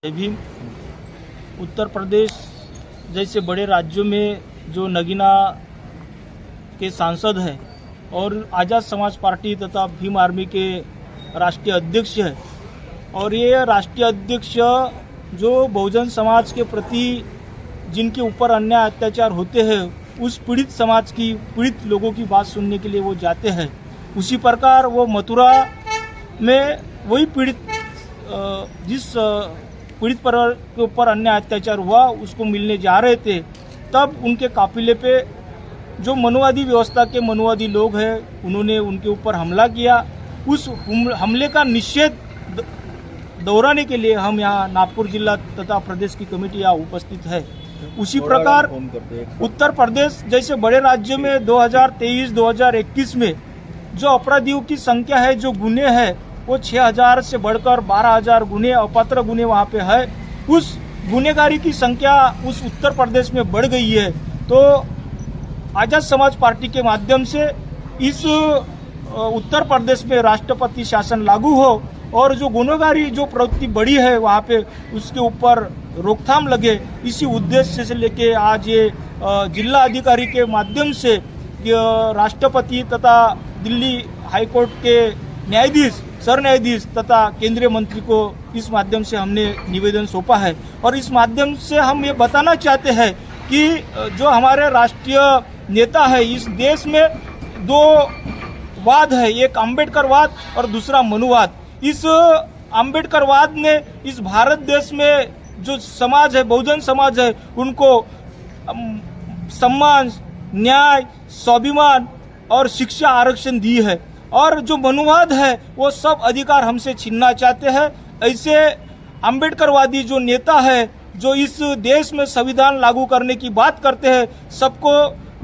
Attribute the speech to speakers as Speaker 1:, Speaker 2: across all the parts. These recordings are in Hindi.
Speaker 1: भी उत्तर प्रदेश जैसे बड़े राज्यों में जो नगीना के सांसद हैं और आज़ाद समाज पार्टी तथा भीम आर्मी के राष्ट्रीय अध्यक्ष हैं और ये राष्ट्रीय अध्यक्ष जो बहुजन समाज के प्रति जिनके ऊपर अन्याय अत्याचार होते हैं उस पीड़ित समाज की पीड़ित लोगों की बात सुनने के लिए वो जाते हैं। उसी प्रकार वो मथुरा में वही पीड़ित जिस पीड़ित परिवार के ऊपर अन्याय अत्याचार हुआ उसको मिलने जा रहे थे, तब उनके काफिले पे जो मनुवादी व्यवस्था के मनुवादी लोग हैं उन्होंने उनके ऊपर हमला किया। उस हमले का निषेध दोहराने के लिए हम यहाँ नागपुर जिला तथा प्रदेश की कमेटी यहाँ उपस्थित है। उसी प्रकार उत्तर प्रदेश जैसे बड़े राज्यों में 2023-2021 में जो अपराधियों की संख्या है, जो गुने हैं वो 6000 से बढ़कर 12000 गुने अपात्र गुने वहाँ पे है। उस गुनेगारी की संख्या उस उत्तर प्रदेश में बढ़ गई है। तो आज़ाद समाज पार्टी के माध्यम से इस उत्तर प्रदेश में राष्ट्रपति शासन लागू हो और जो गुनेगारी जो प्रवृत्ति बढ़ी है वहाँ पे उसके ऊपर रोकथाम लगे, इसी उद्देश्य से लेके आज ये जिला अधिकारी के माध्यम से राष्ट्रपति तथा दिल्ली हाईकोर्ट के न्यायाधीश सर न्यायाधीश तथा केंद्रीय मंत्री को इस माध्यम से हमने निवेदन सौंपा है। और इस माध्यम से हम ये बताना चाहते हैं कि जो हमारे राष्ट्रीय नेता है, इस देश में दो वाद है, एक अम्बेडकरवाद और दूसरा मनुवाद। इस अम्बेडकरवाद ने इस भारत देश में जो समाज है, बहुजन समाज है, उनको सम्मान, न्याय, स्वाभिमान और शिक्षा आरक्षण दी है और जो मनुवाद है वो सब अधिकार हमसे छीनना चाहते हैं। ऐसे अम्बेडकरवादी जो नेता है, जो इस देश में संविधान लागू करने की बात करते हैं, सबको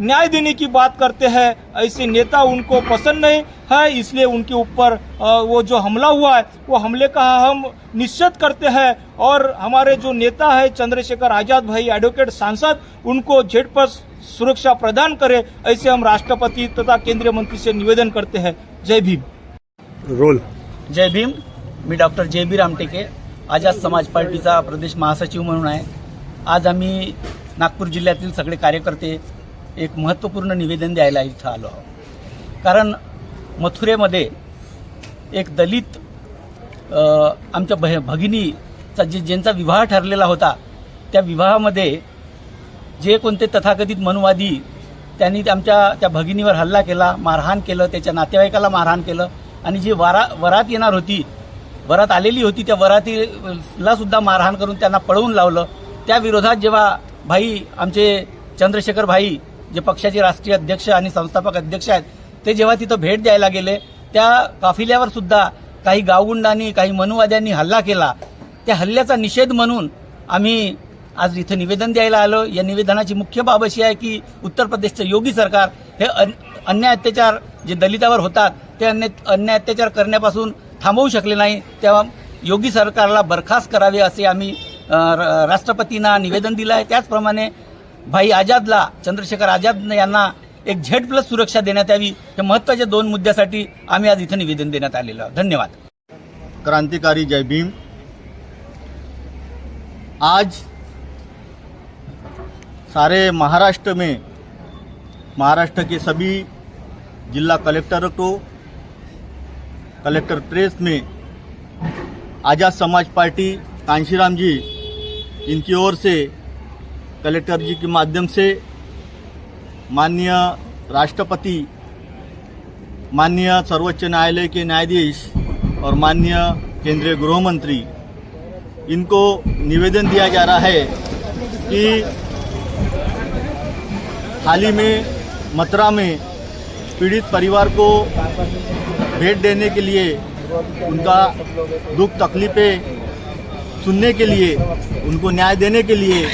Speaker 1: न्याय देने की बात करते हैं, ऐसे नेता उनको पसंद नहीं है। इसलिए उनके ऊपर वो जो हमला हुआ है वो हमले का हम निषेध करते हैं और हमारे जो नेता है चंद्रशेखर आजाद भाई एडवोकेट सांसद, उनको जेल पर सुरक्षा प्रदान करे, ऐसे हम राष्ट्रपति तथा केंद्रीय मंत्री से निवेदन करते हैं। जय भीम।
Speaker 2: रोल
Speaker 3: जय भीम। मी डॉक्टर जे.बी. रामटेके, आझाद समाज पार्टीचा प्रदेश महासचिव म्हणून आहे। आज आम्ही नागपूर जिल्ह्यातील सगळे कार्यकर्ते एक महत्त्वपूर्ण निवेदन द्यायला इथं आलो आहोत। कारण मथुरेमध्ये एक दलित आमच्या भगिनीचा ज्यांचा विवाह ठरलेला होता, त्या विवाहामध्ये जे कोणते तथाकथित मनुवादी त्यांनी आमच्या त्या भगिनीवर हल्ला केला, मारहाण केलं, त्याच्या नातेवाईकाला मारहाण केलं आणि जी वरात येणार होती, वरात आलेली होती, त्या वरातीला सुद्धा मारहाण करून त्यांना पळवून लावलं। त्या विरोधात जेव्हा भाई आमचे चंद्रशेखर भाई जे पक्षाचे राष्ट्रीय अध्यक्ष आणि संस्थापक अध्यक्ष आहेत, ते जेव्हा तिथं भेट द्यायला गेले, त्या काफिल्यावर सुद्धा काही गावगुंडांनी, काही मनुवाद्यांनी हल्ला केला। त्या हल्ल्याचा निषेध म्हणून आम्ही आज इथं निवेदन द्यायला आलो। या निवेदनाची मुख्य बाब अशी आहे की उत्तर प्रदेशचं योगी सरकार हे अन्याय अत्याचार जे दलितावर होतात ते अन्याय अत्याचार करण्यापासून थांबवू शकले नाही, तेव्हा योगी सरकारला बरखास्त करावे असे आम्ही राष्ट्रपतींना निवेदन दिलं आहे। त्याचप्रमाणे भाई आजादला, चंद्रशेखर आजाद यांना एक Z+ सुरक्षा देण्यात यावी, हे महत्त्वाच्या 2 मुद्द्यासाठी आम्ही आज इथं निवेदन देण्यात आलेलं आहे। धन्यवाद।
Speaker 2: क्रांतिकारी जय भीम। आज सारे महाराष्ट्र में, महाराष्ट्र के सभी जिला कलेक्टर को, कलेक्टर प्रेस में आज़ाद समाज पार्टी कांशीराम जी इनकी ओर से कलेक्टर जी के माध्यम से माननीय राष्ट्रपति, माननीय सर्वोच्च न्यायालय के न्यायाधीश और माननीय केंद्रीय गृह मंत्री, इनको निवेदन दिया जा रहा है कि हाल ही में मथुरा में पीड़ित परिवार को भेंट देने के लिए, उनका दुख तकलीफें सुनने के लिए, उनको न्याय देने के लिए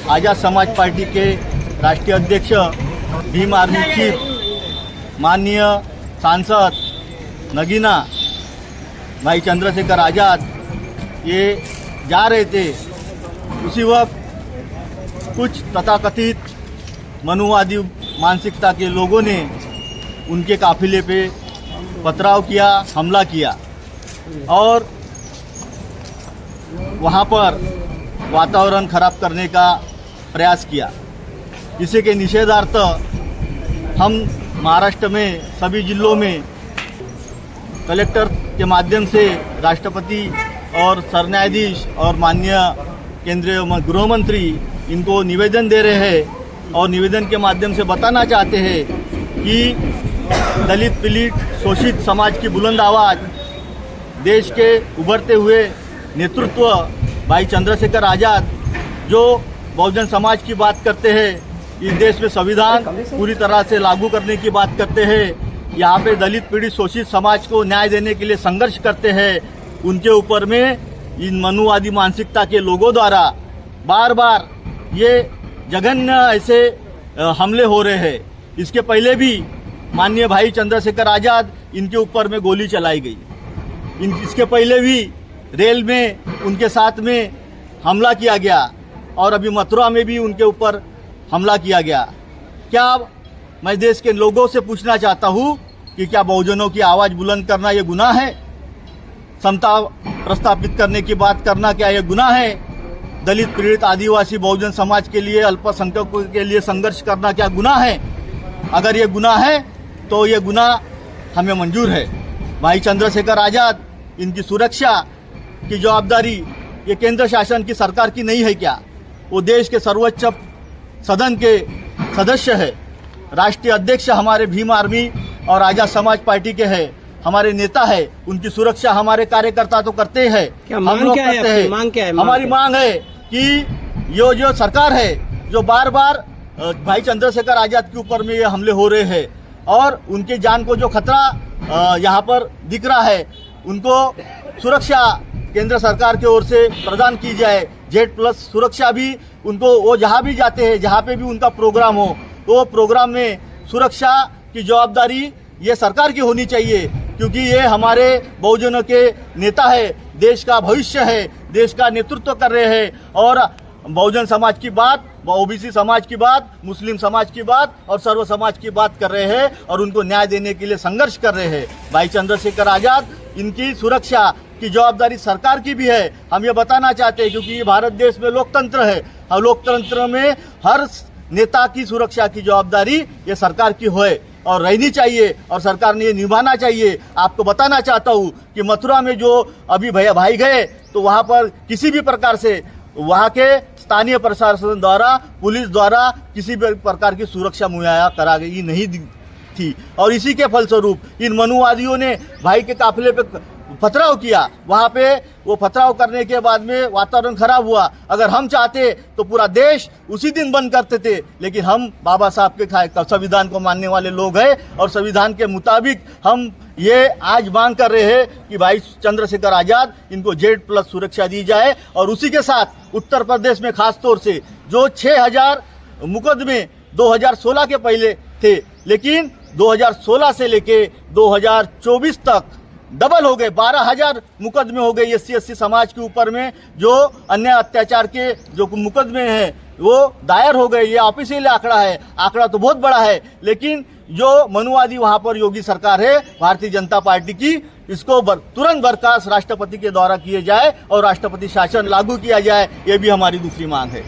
Speaker 2: आज़ाद समाज पार्टी के राष्ट्रीय अध्यक्ष, भीम आर्मी चीफ, माननीय सांसद नगीना भाई चंद्रशेखर आजाद ये जा रहे थे। उसी वक्त कुछ तथाकथित मनुवादी मानसिकता के लोगों ने उनके काफिले पे पथराव किया, हमला किया और वहाँ पर वातावरण खराब करने का प्रयास किया। इसी के निषेधार्थ हम महाराष्ट्र में सभी जिलों में कलेक्टर के माध्यम से राष्ट्रपति और सरन्यायाधीश और माननीय केंद्रीय गृह मंत्री इनको निवेदन दे रहे हैं और निवेदन के माध्यम से बताना चाहते हैं कि दलित पीड़ित शोषित समाज की बुलंद आवाज़ देश के उभरते हुए नेतृत्व भाई चंद्रशेखर आज़ाद जो बहुजन समाज की बात करते हैं, इस देश में संविधान पूरी तरह से लागू करने की बात करते हैं, यहाँ पे दलित पीड़ित शोषित समाज को न्याय देने के लिए संघर्ष करते हैं, उनके ऊपर में इन मनुवादी मानसिकता के लोगों द्वारा बार बार ये जघन्य ऐसे हमले हो रहे हैं। इसके पहले भी माननीय भाई चंद्रशेखर आज़ाद इनके ऊपर में गोली चलाई गई। इसके पहले भी रेल में उनके साथ में हमला किया गया और अभी मथुरा में भी उनके ऊपर हमला किया गया। क्या मैं देश के लोगों से पूछना चाहता हूँ कि क्या बहुजनों की आवाज़ बुलंद करना ये गुनाह है? समता प्रस्थापित करने की बात करना क्या ये गुनाह है? दलित पीड़ित आदिवासी बहुजन समाज के लिए अल्पसंख्यकों के लिए संघर्ष करना क्या गुनाह है? अगर ये गुनाह है तो ये गुनाह हमें मंजूर है। भाई चंद्रशेखर आज़ाद इनकी सुरक्षा की जवाबदारी ये केंद्र शासन की सरकार की नहीं है क्या? वो देश के सर्वोच्च सदन के सदस्य है, राष्ट्रीय अध्यक्ष हमारे भीम आर्मी और आज़ाद समाज पार्टी के हैं, हमारे नेता है, उनकी सुरक्षा हमारे कार्यकर्ता तो करते हैं। हम लोग करते हैं।
Speaker 4: मांग क्या है?
Speaker 2: हमारी मांग है कि जो सरकार है जो बार बार भाई चंद्रशेखर आज़ाद के ऊपर में ये हमले हो रहे हैं और उनकी जान को जो खतरा यहाँ पर दिख रहा है, उनको सुरक्षा केंद्र सरकार की ओर से प्रदान की जाए। Z+ सुरक्षा भी उनको, वो जहाँ भी जाते हैं, जहाँ पे भी उनका प्रोग्राम हो, तो प्रोग्राम में सुरक्षा की जवाबदारी ये सरकार की होनी चाहिए, क्योंकि ये हमारे बहुजनों के नेता है, देश का भविष्य है, देश का नेतृत्व कर रहे हैं और बहुजन समाज की बात, OBC समाज की बात, मुस्लिम समाज की बात और सर्व समाज की बात कर रहे हैं और उनको न्याय देने के लिए संघर्ष कर रहे हैं। भाई चंद्रशेखर आज़ाद इनकी सुरक्षा की जवाबदारी सरकार की भी है। हम ये बताना चाहते हैं क्योंकि ये भारत देश में लोकतंत्र है और लोकतंत्र में हर नेता की सुरक्षा की जवाबदारी ये सरकार की है और रहनी चाहिए और सरकार ने ये निभाना चाहिए। आपको बताना चाहता हूँ कि मथुरा में जो अभी भाई गए तो वहाँ पर किसी भी प्रकार से वहाँ के स्थानीय प्रशासन द्वारा, पुलिस द्वारा किसी भी प्रकार की सुरक्षा मुहैया करा गई नहीं थी और इसी के फलस्वरूप इन मनुवादियों ने भाई के काफिले पे पथराव किया। वहाँ पे वो पथराव करने के बाद में वातावरण खराब हुआ। अगर हम चाहते तो पूरा देश उसी दिन बंद करते थे, लेकिन हम बाबा साहब के संविधान को मानने वाले लोग हैं और संविधान के मुताबिक हम ये आज मांग कर रहे हैं कि भाई चंद्रशेखर आज़ाद इनको Z+ सुरक्षा दी जाए और उसी के साथ उत्तर प्रदेश में खास तौर से जो 6000 मुकदमे 2016 के पहले थे, लेकिन 2016 से लेके 2024 तक डबल हो गए, 12000 मुकदमे हो गए SC समाज के ऊपर में। जो अन्य अत्याचार के जो मुकदमे हैं वो दायर हो गए। ये ऑफिशियल आंकड़ा है, आंकड़ा तो बहुत बड़ा है, लेकिन जो मनुवादी वहां पर योगी सरकार है भारतीय जनता पार्टी की, इसको तुरंत बर्खास्त राष्ट्रपति के द्वारा किए जाए और राष्ट्रपति शासन लागू किया जाए, ये भी हमारी दूसरी मांग है।